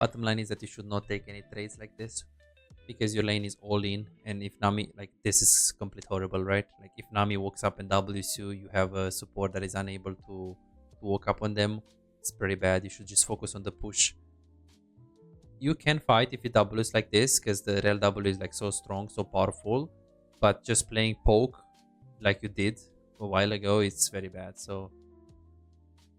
Bottom line is that you should not take any trades like this because your lane is all in, and if Nami, like, this is complete horrible, right? Like if Nami walks up and W's you have a support that is unable to walk up on them. It's pretty bad. You should just focus on the push. You can fight if you W's like this because the real W is like so strong, so powerful, but just playing poke like you did a while ago, it's very bad. So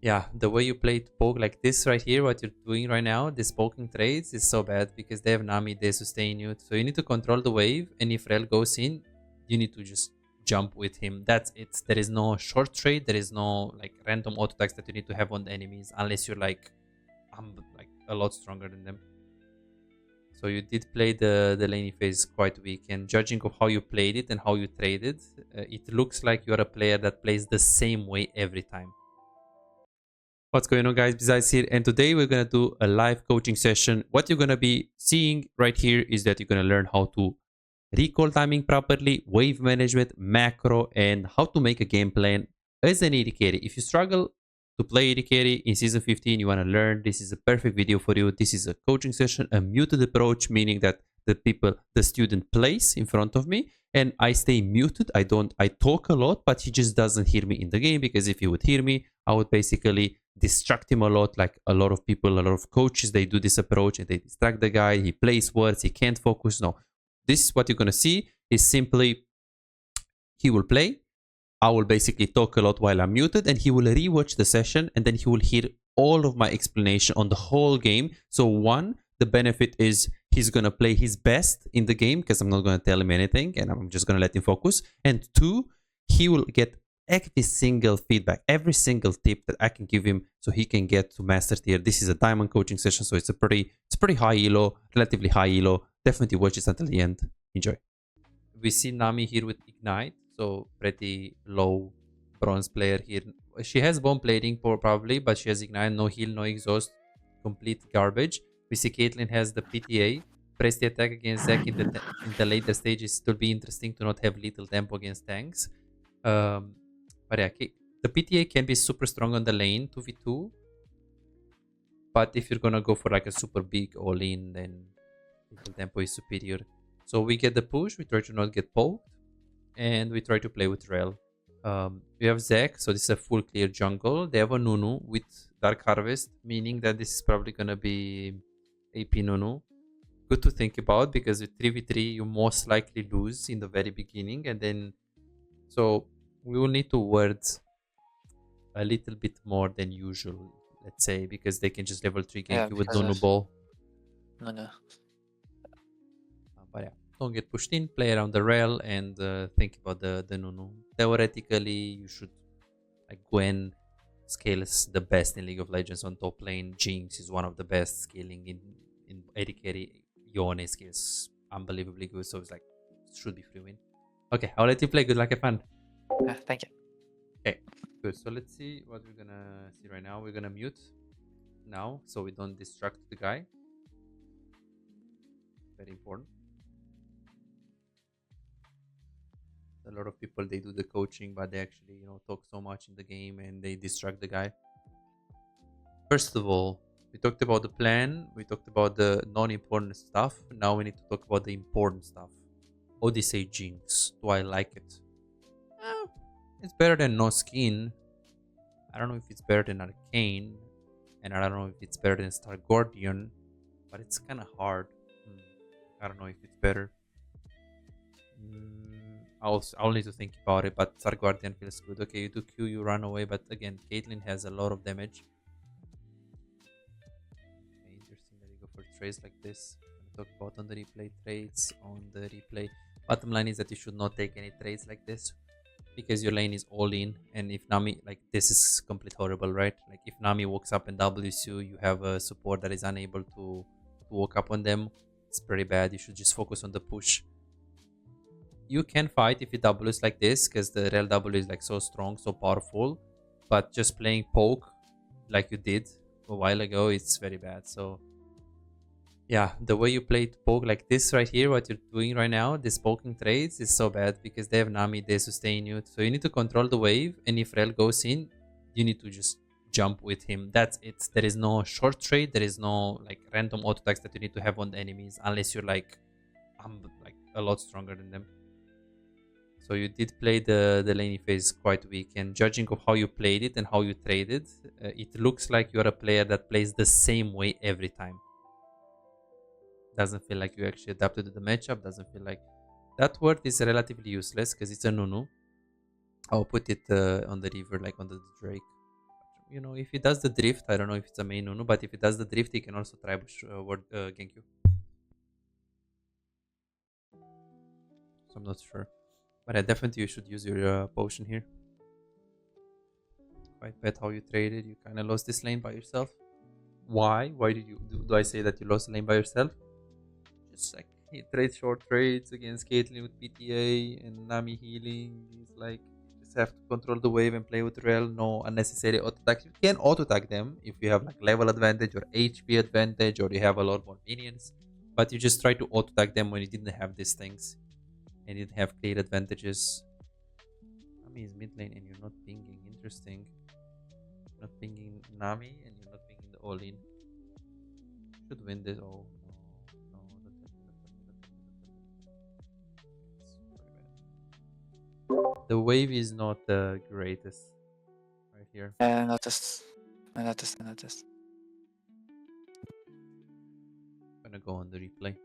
yeah, the way you played poke like this right here, what you're doing right now, this poking trades is so bad because they have Nami, they sustain you. So you need to control the wave, and if Rel goes in, you need to just jump with him. That's it. There is no short trade, there is no like random auto attacks that you need to have on the enemies unless you're like like a lot stronger than them. So you did play the laning phase quite weak, and judging of how you played it and how you traded, it looks like you're a player that plays the same way every time. What's going on, guys? Besides here, and today we're gonna do a live coaching session. What you're gonna be seeing right here is that you're gonna learn how to recall timing properly, wave management, macro, and how to make a game plan as an AD carry. If you struggle to play AD carry in season 15, you wanna learn, this is a perfect video for you. This is a coaching session, a muted approach, meaning that the student plays in front of me and I stay muted. I talk a lot, but he just doesn't hear me in the game, because if he would hear me, I would basically distract him a lot. Like a lot of people, a lot of coaches, they do this approach and they distract the guy. He plays words, he can't focus. No, this is what you're gonna see is simply he will play, I will basically talk a lot while I'm muted, and he will rewatch the session, and then he will hear all of my explanation on the whole game. So one, the benefit is he's gonna play his best in the game because I'm not gonna tell him anything and I'm just gonna let him focus. And two, he will get every single feedback, every single tip that I can give him so he can get to master tier. This is a diamond coaching session, so it's pretty high elo, relatively high elo. Definitely watch this until the end. Enjoy. We see Nami here with Ignite, so pretty low bronze player here. She has bomb plating probably, but she has Ignite, no heal, no exhaust, complete garbage. We see Caitlyn has the PTA. Press the attack against Zac in the later stages. It will be interesting to not have little tempo against tanks. But yeah, the PTA can be super strong on the lane, 2v2. But if you're gonna go for like a super big all-in, then little tempo is superior. So we get the push, we try to not get poked, and we try to play with Rel. We have Zac, so this is a full clear jungle. They have a Nunu with Dark Harvest, meaning that this is probably gonna be AP Nunu. Good to think about, because with 3v3 you most likely lose in the very beginning, and then so we will need to word a little bit more than usual, let's say, because they can just level 3 gank you with Nunu ball. No. But yeah, don't get pushed in, play around the rail, and think about the Nunu. Theoretically, you should, like, Gwen scales the best in League of Legends on top lane. Jinx is one of the best scaling in AD carry. Yone scales unbelievably good, so it's like, it should be free win. Okay, I'll let you play. Good luck, have fun. Thank you. Okay, good. So let's see what we're gonna see right now. We're gonna mute now so we don't distract the guy. Very important. A lot of people, they do the coaching, but they actually, talk so much in the game and they distract the guy. First of all, we talked about the plan, we talked about the non-important stuff. Now we need to talk about the important stuff. Odyssey Jinx, do I like it? It's better than no skin. I don't know if it's better than Arcane, and I don't know if it's better than Star Guardian, but it's kind of hard. I don't know if it's better. I'll need to think about it, but Star Guardian feels good. Okay, you do Q, you run away, but again, Caitlyn has a lot of damage. Okay, interesting that you go for trades like this. Talk about on the replay trades on the replay. Bottom line is that you should not take any trades like this because your lane is all in, and if Nami, like, this is complete horrible, right? Like if Nami walks up and W's you have a support that is unable to walk up on them. It's pretty bad. You should just focus on the push. You can fight if you W's like this because the real W is like so strong, so powerful, but just playing poke like you did a while ago, it's very bad. So yeah, the way you played poke like this right here, what you're doing right now, this poking trades is so bad because they have Nami, they sustain you. So you need to control the wave, and if Rel goes in, you need to just jump with him. That's it. There is no short trade. There is no like random auto attacks that you need to have on the enemies unless you're like like a lot stronger than them. So you did play the laning phase quite weak, and judging of how you played it and how you traded, it looks like you're a player that plays the same way every time. Doesn't feel like you actually adapted to the matchup. Doesn't feel like that word is relatively useless because it's a Nunu. I'll put it on the river, like on the Drake. You know, if he does the drift, I don't know if it's a main Nunu, but if he does the drift, he can also try word gank you. So I'm not sure, but I definitely you should use your potion here. Quite bad how you traded. You kind of lost this lane by yourself. Why? Why did you do I say that you lost the lane by yourself? Just like he trades short trades against Caitlyn with PTA and Nami healing. He's like just have to control the wave and play with Rel. No unnecessary auto attacks. You can auto attack them if you have like level advantage or HP advantage or you have a lot more minions. But you just try to auto attack them when you didn't have these things and you didn't have clear advantages. Nami is mid lane and you're not pinging. Interesting. You're not pinging Nami and you're not pinging the all in. Should win this. Oh no, no, don't tell me, don't tell me, don't tell me, don't tell me. It's very bad. The wave is not the greatest right here. I noticed. I noticed. I noticed. I'm gonna go on the replay.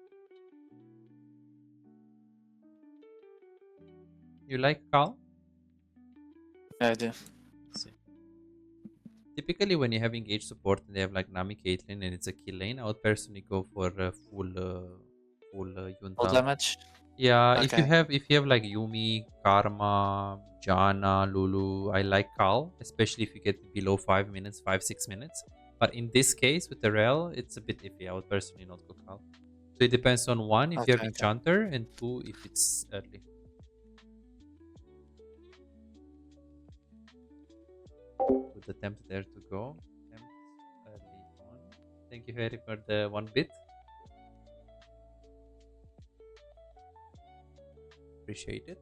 You like Cal? Yeah, I do. See. Typically, when you have engaged support and they have like Nami Caitlyn and it's a kill lane, I would personally go for full Full Yunta. damage. Yeah, Okay. if you have like Yumi, Karma, Jana, Lulu, I like Cal, especially if you get below 5 minutes, 5-6 minutes. But in this case with the Rel, it's a bit iffy. I would personally not go Cal. So it depends on one if you have Okay. Okay. Enchanter and two if it's early. Good attempt there to go. Attempt early on. Thank you, Harry, for the 1 bit. Appreciate it.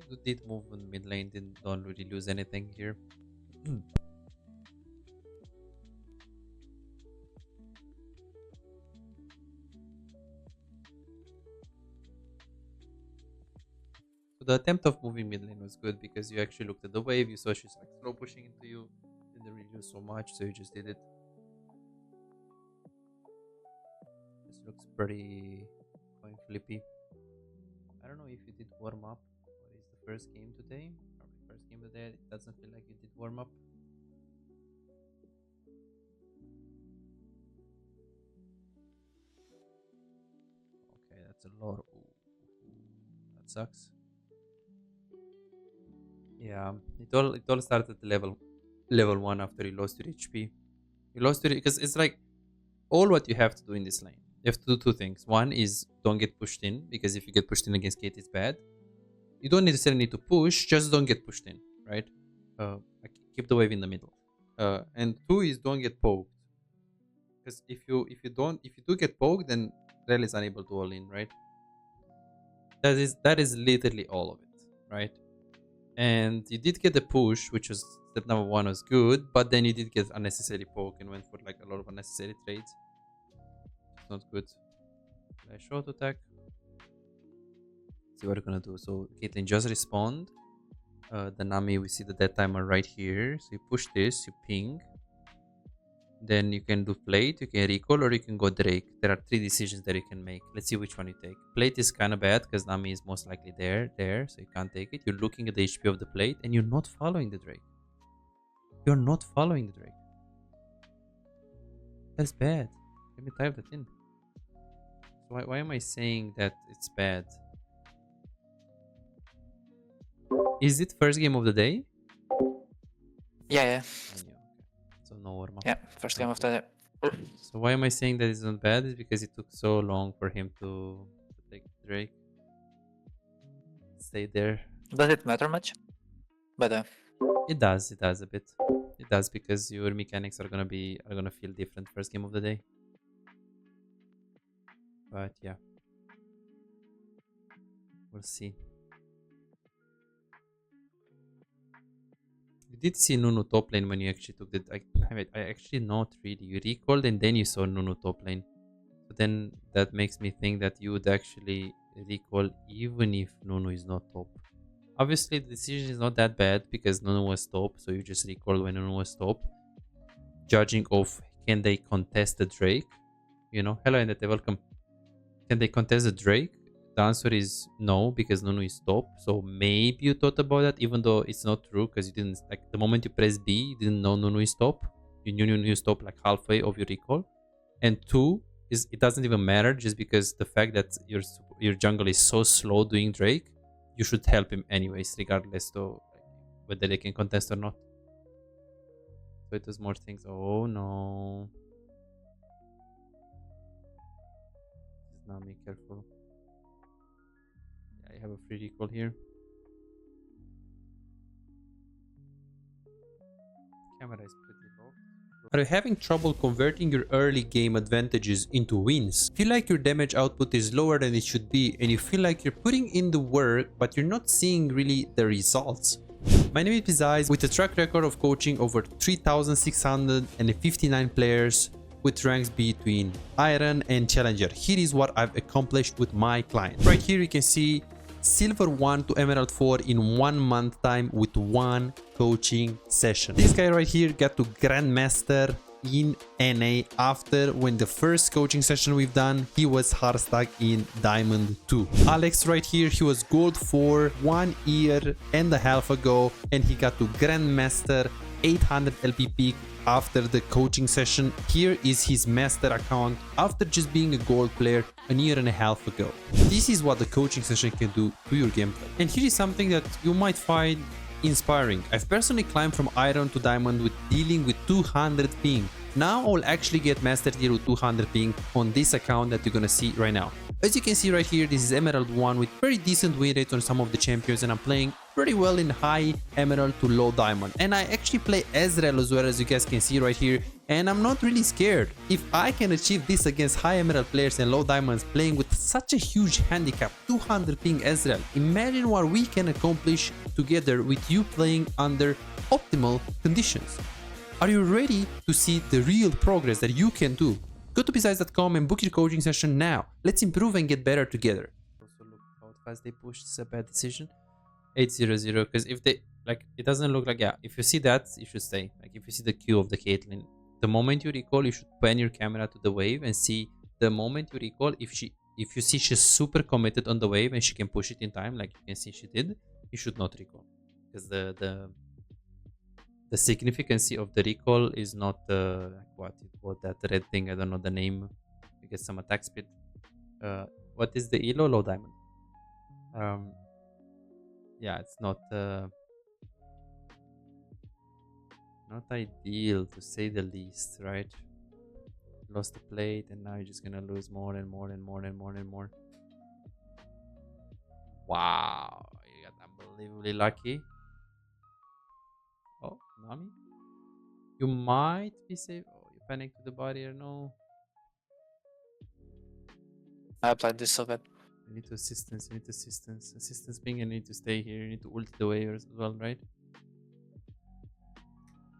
You did move in mid lane, don't really lose anything here. So the attempt of moving mid lane was good because you actually looked at the wave, you saw she's like slow pushing into you, didn't really do so much, so you just did it. This looks pretty coin flippy. I don't know if you did warm up or is the first game today. Probably first game today. It doesn't feel like you did warm up. Okay, that's a lot. Ooh, that sucks. Yeah, it all started at level 1 after you lost your HP. You lost your because it's like all what you have to do in this lane. You have to do two things. One is don't get pushed in because if you get pushed in against Kate, it's bad. You don't necessarily need to push, just don't get pushed in, right? Like keep the wave in the middle. And two is don't get poked because if you do get poked, then Rel is unable to all in, right? That is literally all of it, right? And you did get the push, which was step number 1 was good, but then you did get unnecessary poke and went for like a lot of unnecessary trades. It's not good. I short attack. See what we're gonna do. So Caitlyn just respond. The Nami, we see the dead timer right here. So you push this, you ping. Then you can do plate, you can recall, or you can go Drake. There are 3 decisions that you can make. Let's see which one you take. Plate is kind of bad because Nami is most likely there, so you can't take it. You're looking at the HP of the plate and you're not following the Drake. You're not following the Drake. That's bad. Let me type that in. So why am I saying that it's bad? Is it first game of the day? Yeah, yeah. I knew. Okay. So no warm up. Yeah. First game of the day. So why am I saying that it's not bad? Is because it took so long for him to take Drake. Stay there. Does it matter much? But It does a bit. It does because your mechanics are gonna feel different first game of the day. But yeah. We'll see. You did see Nunu top lane when you actually took the... I actually not really. You recalled and then you saw Nunu top lane. So then that makes me think that you would actually recall even if Nunu is not top. Obviously, the decision is not that bad because Nunu was top. So you just recall when Nunu was top. Judging of can they contest the Drake? You know, hello Endete, welcome. Can they contest the Drake? The answer is no, because Nunu is top. So maybe you thought about that, even though it's not true, because you didn't, like, the moment you press B, you didn't know Nunu is top. You knew Nunu is top like halfway of your recall. And two, is it doesn't even matter, just because the fact that your jungle is so slow doing Drake, you should help him anyways, regardless to whether they can contest or not. So it does more things. Oh no. Now be careful. Yeah, I have a free recall here. Camera is pretty low. Are you having trouble converting your early game advantages into wins? Feel like your damage output is lower than it should be and you feel like you're putting in the work but you're not seeing really the results? My name is Pizais, with a track record of coaching over 3,659 players with ranks between Iron and Challenger. Here is what I've accomplished with my client. Right here you can see Silver 1 to Emerald 4 in 1 month time with 1 coaching session. This guy right here got to Grandmaster in NA after when the first coaching session we've done, he was hard stuck in Diamond 2. Alex right here, he was Gold 4 1 year and a half ago and he got to Grandmaster 800 LP peak after the coaching session. Here is his master account after just being a gold player a year and a half ago. This is what the coaching session can do to your gameplay. And here is something that you might find inspiring. I've personally climbed from Iron to Diamond with dealing with 200 ping. Now I'll actually get Master Tier with 200 ping on this account that you're gonna see right now. As you can see right here, this is Emerald 1 with very decent win rates on some of the champions, and I'm playing pretty well in high Emerald to low Diamond. And I actually play Ezreal as well, as you guys can see right here, and I'm not really scared. If I can achieve this against high Emerald players and low Diamonds playing with such a huge handicap, 200 ping Ezreal, imagine what we can accomplish together with you playing under optimal conditions. Are you ready to see the real progress that you can do? Go to Pizais.com and book your coaching session now. Let's improve and get better together. Also look how fast they push. This is a bad decision. 8-0-0, because if they, like, it doesn't look like, yeah, if you see that, you should stay. Like, if you see the Q of the Caitlyn, the moment you recall, you should pan your camera to the wave and see the moment you recall, if you see she's super committed on the wave and she can push it in time, like you can see she did, you should not recall. Because the significance of the recall is not what that red thing, I don't know the name. You get some attack speed. What is the elo? Low Diamond. Yeah, it's not ideal to say the least, right? Lost the plate and now you're just gonna lose more and more and more and more and more. Wow, you got unbelievably lucky. Oh, Nami? You might be safe. Oh, you panic to the barrier. No. I applied this so bad. You need assistance. You need assistance. Assistance ping. You need to stay here. You need to ult the wave as well, right?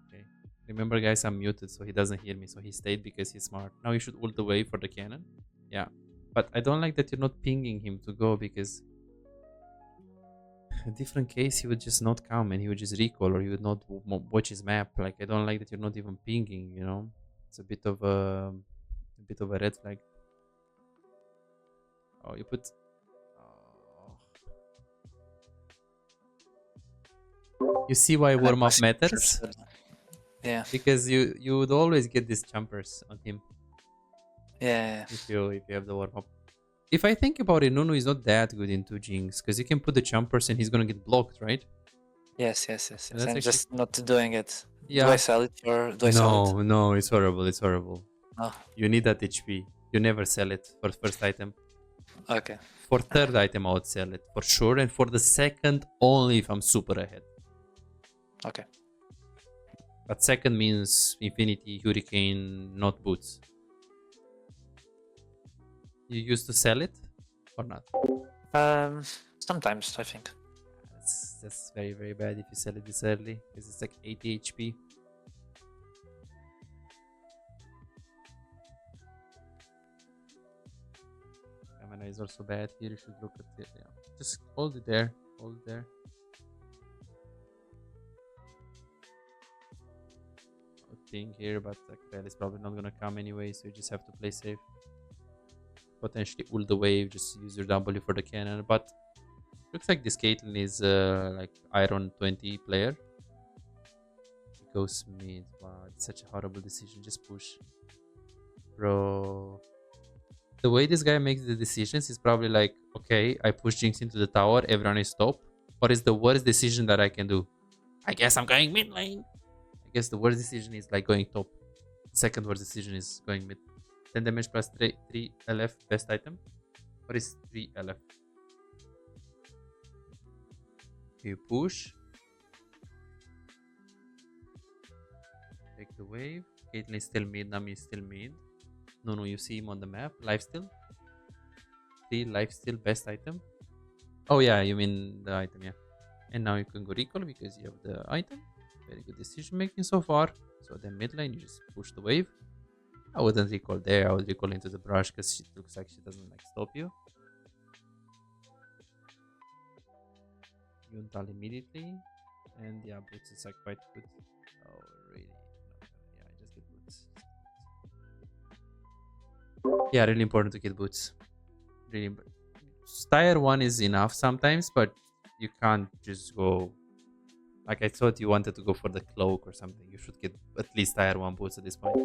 Okay. Remember, guys, I'm muted, so he doesn't hear me. So he stayed because he's smart. Now you should ult the wave for the cannon. Yeah. But I don't like that you're not pinging him to go, because a different case he would just not come and he would just recall, or he would not watch his map. Like, I don't like that you're not even pinging, you know? It's a bit of a red flag. Oh, you put... Oh. You see why warm-up matters? Yeah. Because you would always get these jumpers on him. Yeah. If you have the warm-up. If I think about it, Nunu is not that good in 2 Jinx, because you can put the jumpers and he's gonna get blocked, right? Yes. I'm actually... just not doing it. Yeah. Do I sell it or do I sell it? No, it's horrible. It's horrible. No. You need that HP. You never sell it for first item. Okay. For third item, I would sell it for sure, and for the second, only if I'm super ahead. Okay. But second means Infinity, Hurricane, not boots. You used to sell it or not? Sometimes I think. that's very, very bad if you sell it this early, because it's like 80 HP. Stamina is also bad here. You should look at it. Yeah, just hold it there. Hold it there. Thing here, but like Bell is probably not gonna come anyway, so you just have to play safe. Potentially ult the wave, just use your W for the cannon. But looks like this Caitlyn is like Iron 20 player. He goes mid. Wow, it's such a horrible decision. Just push, bro. The way this guy makes the decisions is probably like, okay, I push Jinx into the tower, everyone is top. What is the worst decision that I can do? I guess I'm going mid lane. I guess the worst decision is like going top. Second worst decision is going mid. 10 damage plus 3 LF, best item. What is 3 LF? You push. Take the wave. Caitlyn is still mid, Nami is still mid. No, you see him on the map. Lifesteal. 3 lifesteal, best item. Oh yeah, you mean the item, yeah. And now you can go recall because you have the item. Very good decision making so far. So then mid lane, you just push the wave. I wouldn't recall there. I would recall into the brush because it looks like she doesn't like stop you. You untall immediately. And yeah, boots is like quite good. Oh, really? No, yeah, just get boots. Yeah, really important to get boots. Really, tier 1 is enough sometimes, but you can't just go. Like I thought you wanted to go for the cloak or something. You should get at least tier 1 boots at this point.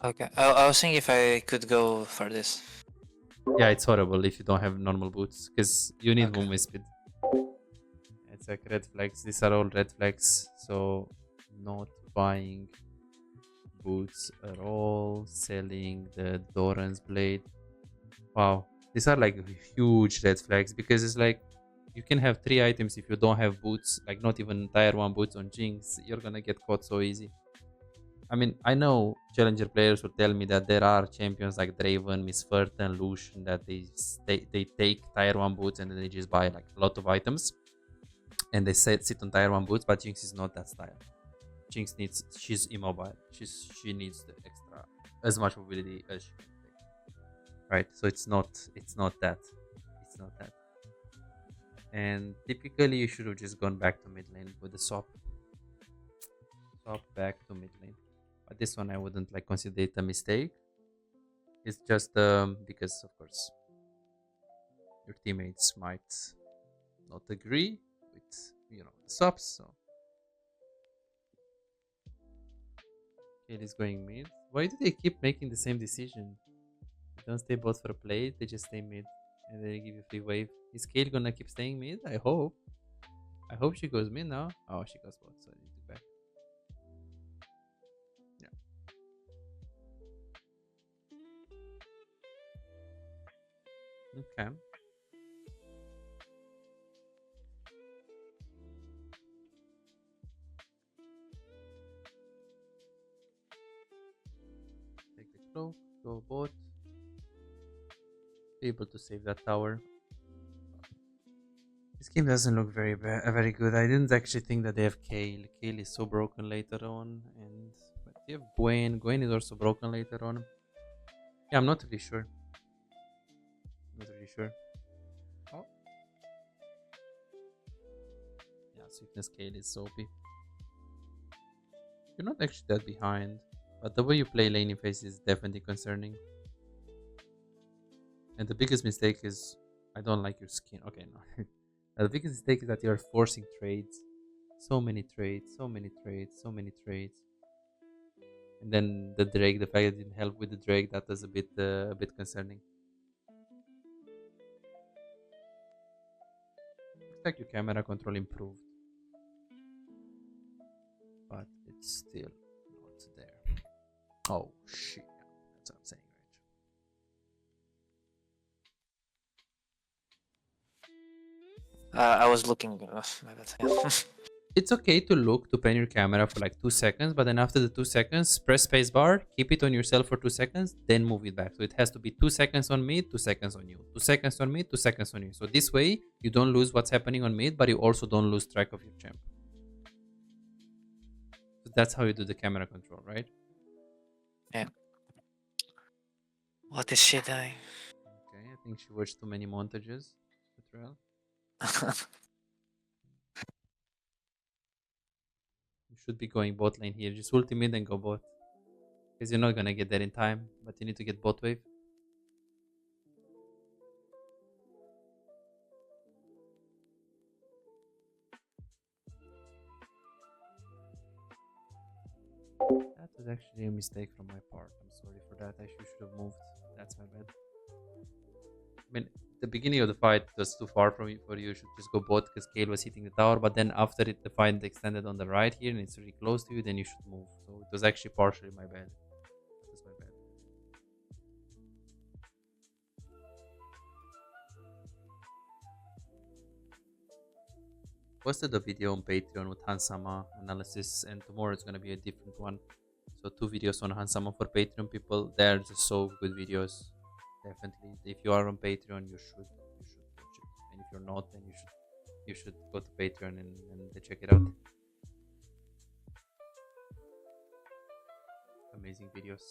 Okay. I was thinking if I could go for this. Yeah, it's horrible if you don't have normal boots because you need Okay. movement speed. It's like red flags. These are all red flags. So not buying boots at all. Selling the Doran's blade. Wow. These are like huge red flags because it's like you can have 3 items if you don't have boots, like not even tier 1 boots on Jinx. You're gonna get caught so easy. I mean, I know challenger players will tell me that there are champions like Draven, Miss and Lucian that they take tier 1 boots and then they just buy like a lot of items and they sit on tier 1 boots, but Jinx is not that style. Jinx she's immobile. She needs the extra, as much mobility as she can take. Right? So it's not that. It's not that. And typically you should have just gone back to mid lane with the swap. Swap back to mid lane. But this one I wouldn't like consider it a mistake. It's just because of course your teammates might not agree with the swaps. So Kaylee's going mid. Why do they keep making the same decision? They don't stay both for a play, they just stay mid and they give you free wave. Is Kale gonna keep staying mid? I hope. I hope she goes mid now. Oh, she goes both, so I need to back. Okay. Take the cloak, go bot. Be able to save that tower. This game doesn't look very good. I didn't actually think that they have Kale. Kale is so broken later on, and but they have Gwen. Gwen is also broken later on. Yeah, I'm not really sure. Not really sure. Oh. Yeah, Sweetness Kale is so OP. You're not actually that behind, but the way you play laning phase is definitely concerning. And the biggest mistake is I don't like your skin. Okay, no. The biggest mistake is that you're forcing trades. So many trades, so many trades, so many trades. And then the Drake, the fact that it didn't help with the Drake, that was a bit concerning. Looks like your camera control improved, but it's still not there. Oh shit! That's what I'm saying, I was looking. My bad. It's okay to look to pan your camera for like 2 seconds, but then after the 2 seconds, press spacebar, keep it on yourself for 2 seconds, then move it back. So it has to be 2 seconds on me, 2 seconds on you, 2 seconds on me, 2 seconds on you. So this way you don't lose what's happening on mid, but you also don't lose track of your champ. So that's how you do the camera control, right? Yeah. What is she doing? Okay, I think she watched too many montages. Betrayal. You should be going bot lane here. Just ulti mid and go bot. Because you're not gonna get there in time, but you need to get bot wave. That was actually a mistake from my part. I'm sorry for that. I should have moved. That's my bad. I mean, the beginning of the fight was too far from you for you. You should just go bot because Kale was hitting the tower. But then after it, the fight extended on the right here and it's really close to you, then you should move. So it was actually partially my bad. That was my bad. Posted a video on Patreon with Hansama analysis, and tomorrow it's gonna be a different one. So 2 videos on Hansama for Patreon people. They're just so good videos. Definitely, if you are on Patreon, you should watch it. And if you're not, then you should go to Patreon and check it out. Amazing videos.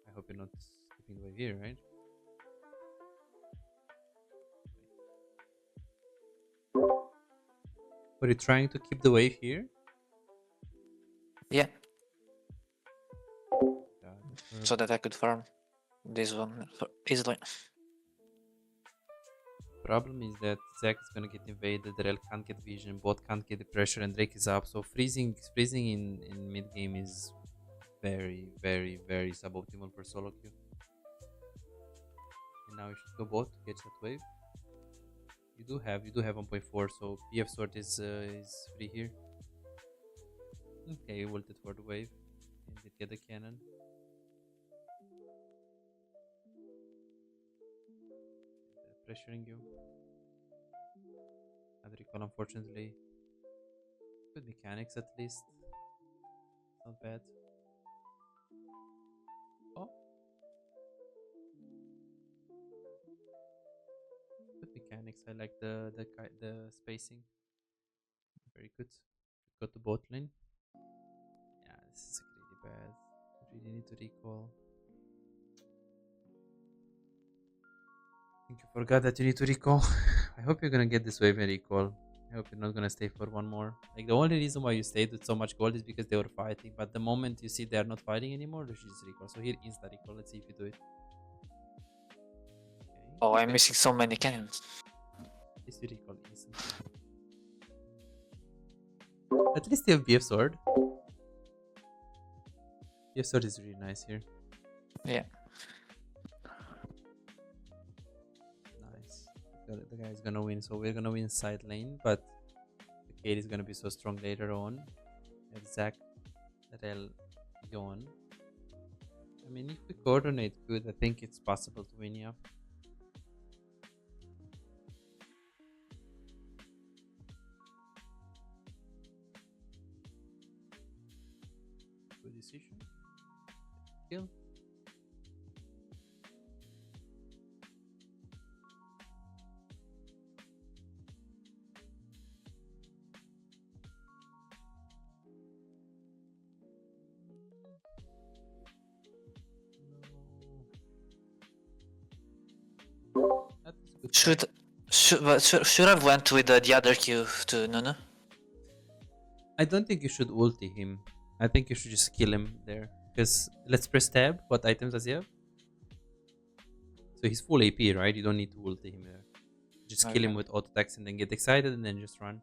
I hope you're not skipping the wave here, right? Were you trying to keep the wave here? Yeah, Yeah, so that I could farm this one easily. problem is that Zac is gonna get invaded, Rel can't get vision, bot can't get the pressure, and Drake is up. So freezing in mid game is very, very, very suboptimal for SoloQ. And now you should go bot to catch that wave. You do have 1.4, so PF sword is free here. Okay, you ulted for the wave and did get the cannon. They're pressuring you. Another recall, unfortunately. Good mechanics at least. Not bad. Oh, good mechanics. I like the spacing. Very good. Go to bot lane. Yeah, this is really bad. I really need to recall. I think you forgot that you need to recall. I hope you're gonna get this wave and recall. I hope you're not gonna stay for one more. Like the only reason why you stayed with so much gold is because they were fighting. But the moment you see they're not fighting anymore, you should just recall. So here insta recall. Let's see if you do it. Okay. Oh, I'm missing so many cannons. At least you recall instantly. At least you have BF sword. BF sword is really nice here. Yeah. Nice. The guy is gonna win. So we're gonna win side lane, but the Kate is gonna be so strong later on. Have Zac, Rel, Yon. I mean, if we coordinate good, I think it's possible to win, yeah. Good decision. Kill. No. That was a good fight. Should have went with the other Q to Nunu. I don't think you should ulti him. I think you should just kill him there. Because let's press tab. What items does he have? So he's full AP, right? You don't need to ulti him there. Just kill him Okay. with auto attacks and then get excited and then just run.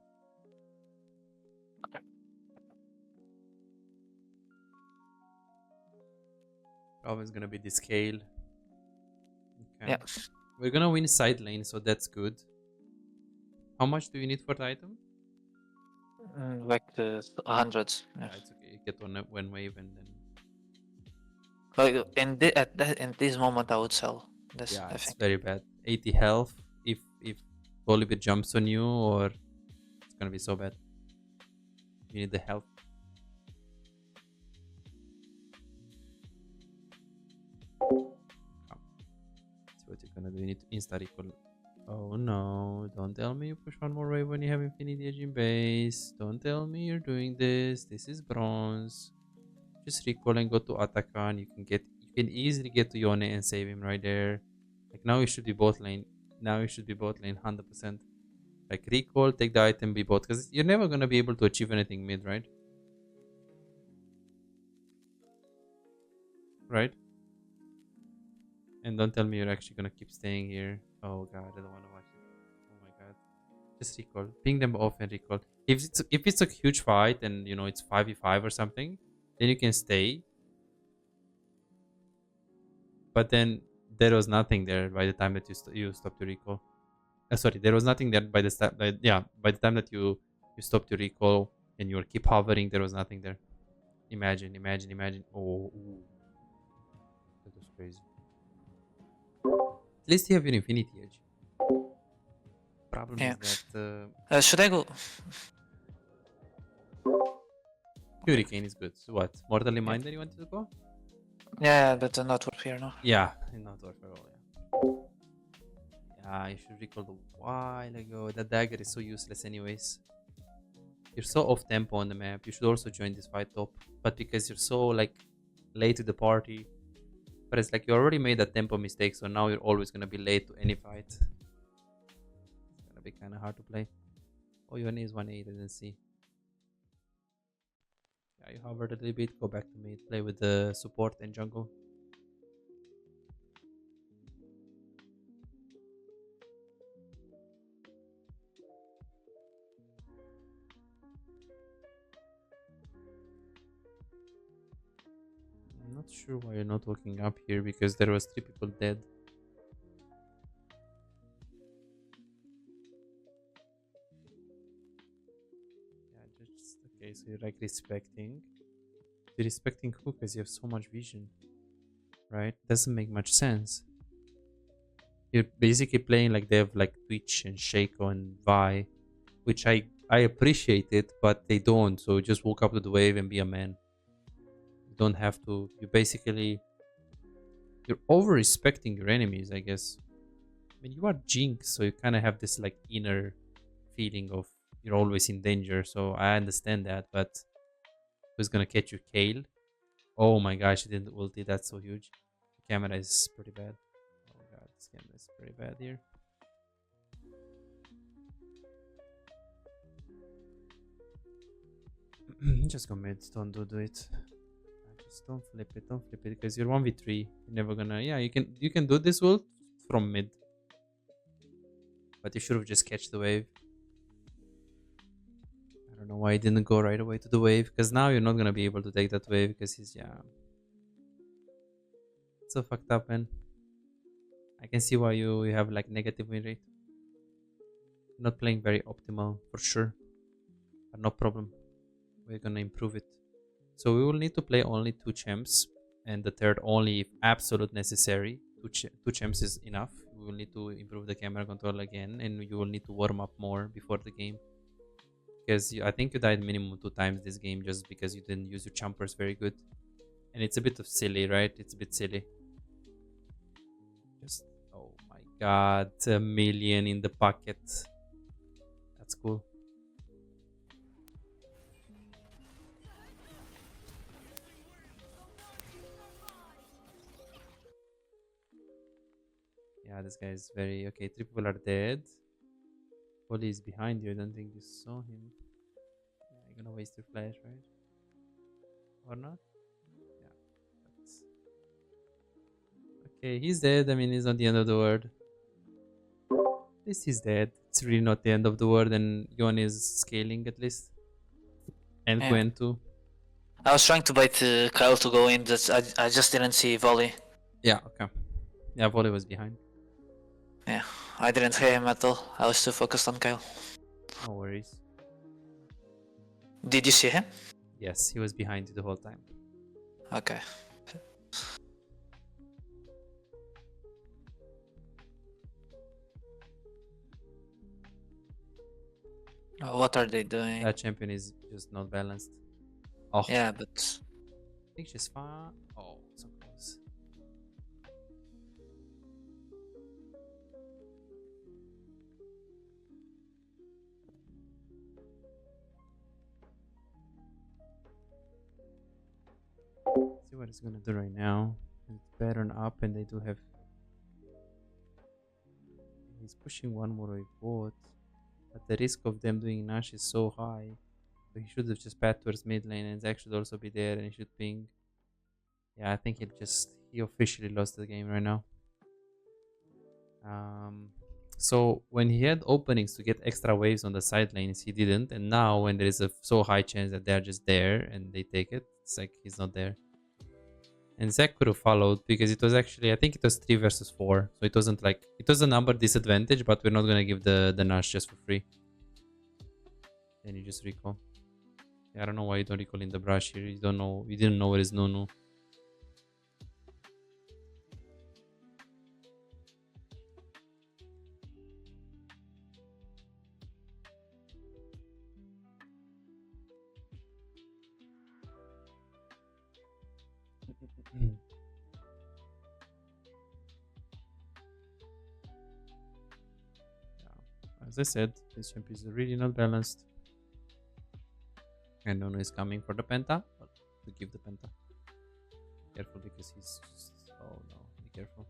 Problem is gonna be the scale. Okay. Yeah. We're gonna win side lane, so that's good. How much do you need for the item? Like the hundreds. Yeah, it's okay. You get one wave and then Like in this moment, I would sell this. yeah, I it's think. very bad. 80 health. If Volibear jumps on you, or it's gonna be so bad. You need the help. That's what you're gonna do. You need to insta recall. Oh no, don't tell me you push one more wave when you have Infinity Edge in base. Don't tell me you're doing this. This is bronze. Just recall and go to Atakan. You can easily get to Yone and save him right there. Like now you should be bot lane. Now you should be bot lane 100%. Like recall, take the item, be bot. Because you're never gonna be able to achieve anything mid, right? Right? And don't tell me you're actually gonna keep staying here. Oh god, I don't wanna watch it. Oh my god. Just recall. Ping them off and recall. If it's a huge fight and you know it's 5v5 or something, then you can stay. But then there was nothing there by the time that you stopped your recall. Sorry, there was nothing there by the yeah, by the time that you stopped your recall and you were keep hovering, there was nothing there. Imagine. Oh, ooh, that was crazy. At least you have your Infinity Edge. Problem Yeah. is that Should I go? Hurricane is good. So what? Mortally Minder you wanted to go? Yeah, but not worth here now. Yeah, not worth at all. Yeah. Yeah, I should recall the while ago. That dagger is so useless, anyways. You're so off tempo on the map. You should also join this fight top, but because you're so like late to the party, but it's like you already made that tempo mistake, so now you're always gonna be late to any fight. It's gonna be kind of hard to play. Oh, your name is 1A. Didn't see. Yeah, you hovered a little bit. Go back to mid. Play with the support and jungle. I'm not sure why you're not walking up here because there was 3 people dead. Yeah, just okay. So you're like respecting. You're respecting who? Because you have so much vision, right? Doesn't make much sense. You're basically playing like they have like Twitch and Shaco and Vi, which I appreciate it, but they don't. So just walk up to the wave and be a man. You don't have to. You're over respecting your enemies, I guess. I mean, you are Jinx, so you kind of have this like inner feeling of you're always in danger. So I understand that, but who's gonna catch you, Kale? Oh my gosh, it didn't ulti. That's so huge. The camera is pretty bad. Oh god, this camera is pretty bad here. Just go mid. Don't do it. Just don't flip it. Don't flip it because you're 1v3. You're never gonna. Yeah, you can do this ult from mid, but you should have just catch the wave. I don't know why he didn't go right away to the wave because now you're not gonna be able to take that wave because he's it's so fucked up, man. I can see why you have like negative win rate. Not playing very optimal for sure, but no problem. We're gonna improve it. So we will need to play only 2 champs and the third only if absolute necessary. Two champs is enough. We will need to improve the camera control again and you will need to warm up more before the game. Because I think you died minimum 2 times this game just because you didn't use your jumpers very good. And it's a bit of silly, right? It's a bit silly. Just, oh my god, a million in the pocket. That's cool. Yeah, this guy is very okay. 3 people are dead. Oli is behind you. I don't think you saw him. Yeah, you're gonna waste your flash, right? Or not? Yeah. That's... Okay, he's dead. I mean, he's not the end of the world. At least he's dead. It's really not the end of the world, and Yon is scaling at least. And Yeah. Gwen too. I was trying to bait Kyle to go in. I just didn't see volley. Yeah, okay. Yeah, Volley was behind. Yeah, I didn't hear him at all. I was too focused on Kyle. No worries. Did you see him? Yes, he was behind you the whole time. Okay. What are they doing? That champion is just not balanced. Oh, Yeah, but I think she's fine. Oh, so close. See what it's gonna do right now. It's pattern up, and they do have. He's pushing one more wave bot, but the risk of them doing Nash is so high. So he should have just path towards mid lane, and Zac should also be there, and he should ping. Yeah, I think he officially lost the game right now. So when he had openings to get extra waves on the side lanes, he didn't, and now when there is a so high chance that they're just there and they take it, it's like he's not there. And Zac could have followed because it was actually, I think it was 3 versus 4. So it wasn't like, it was a number disadvantage, but we're not going to give the Nash just for free. And you just recall. Yeah, I don't know why you don't recall in the brush here. You don't know, you didn't know where is Nunu. As I said, this champ is really not balanced. And Nono is coming for the penta, but to give the penta. Careful because he's just. Oh no, be careful.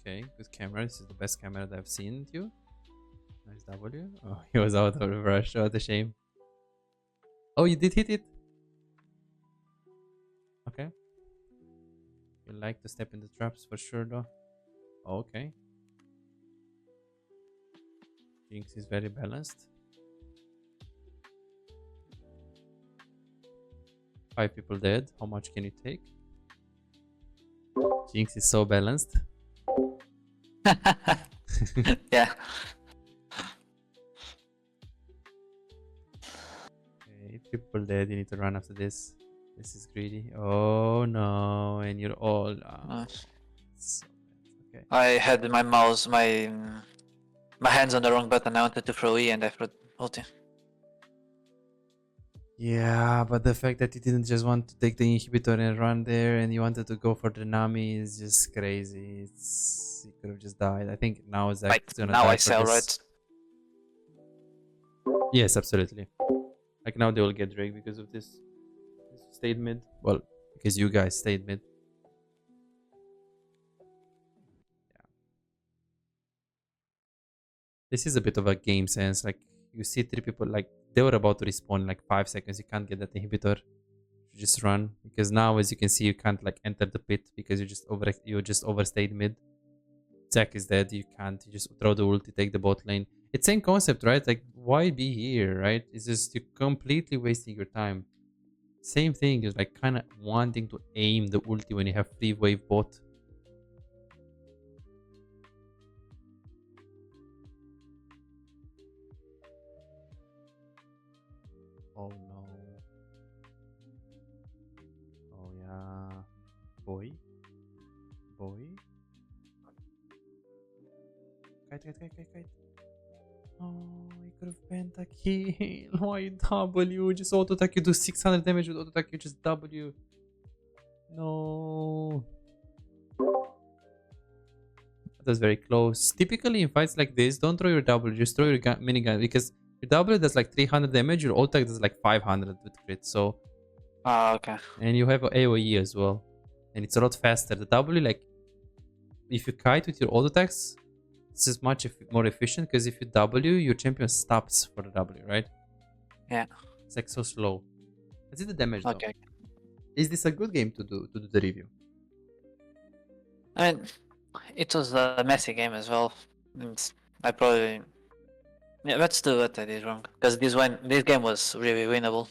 Okay, good camera. This is the best camera that I've seen with you. Nice W. Oh, he was out of the brush. What a shame. Oh, you did hit it. Okay. You like to step in the traps for sure, though. Oh, okay. Jinx is very balanced. 5 people dead. How much can you take? Jinx is so balanced. yeah. Okay, people dead. You need to run after this. This is greedy. Oh no, and you're all. So okay. I had my mouse, my hands on the wrong button. I wanted to throw E and I threw ulti. Yeah, but the fact that you didn't just want to take the inhibitor and run there and you wanted to go for the Nami is just crazy. You could have just died. I think now Zac Like, is gonna now die I for sell, this. right? Yes, absolutely. Like now they will get Drake because of this stayed mid. Well, because you guys stayed mid. Yeah. This is a bit of a game sense. Like you see 3 people, like they were about to respawn in like 5 seconds. You can't get that inhibitor. You just run because now, as you can see, you can't like enter the pit because you just overstayed mid. Zac is dead. You can't. You just throw the ulti, take the bot lane. It's same concept, right? Like why be here, right? It's just you're completely wasting your time. Same thing is like kind of wanting to aim the ulti when you have free wave bot. Oh no. Oh yeah. Boy. Kite. Oh, you could have pentakill. Why W? Just auto attack. You do 600 damage with auto attack. You just W. No. That was very close. Typically in fights like this, don't throw your W. Just throw your minigun because your W does like 300 damage. Your auto attack does like 500 with crit. So. Okay. And you have AoE as well, and it's a lot faster. The W, like, if you kite with your auto attacks, this is much more efficient because if you W, your champion stops for the W, right? Yeah. It's like so slow. Let's see the damage though. Okay. Is this a good game to do the review? I mean, it was a messy game as well. I probably, yeah, let's do what I did wrong because this game was really winnable.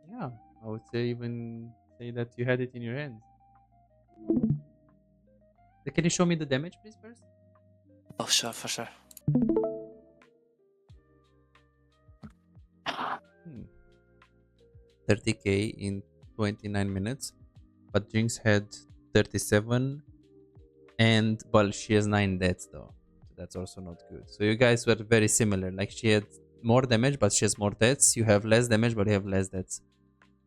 Yeah, I would say that you had it in your hands. Can you show me the damage, please, first? Oh, sure, for sure. 30k in 29 minutes, but Jinx had 37, and well, she has 9 deaths though. that's also not good. So you guys were very similar. Like she had more damage, but she has more deaths. You have less damage, but you have less deaths.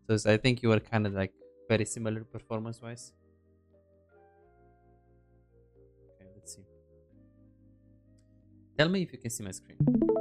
So I think you were kind of like very similar performance wise. Okay, let's see. Tell me if you can see my screen.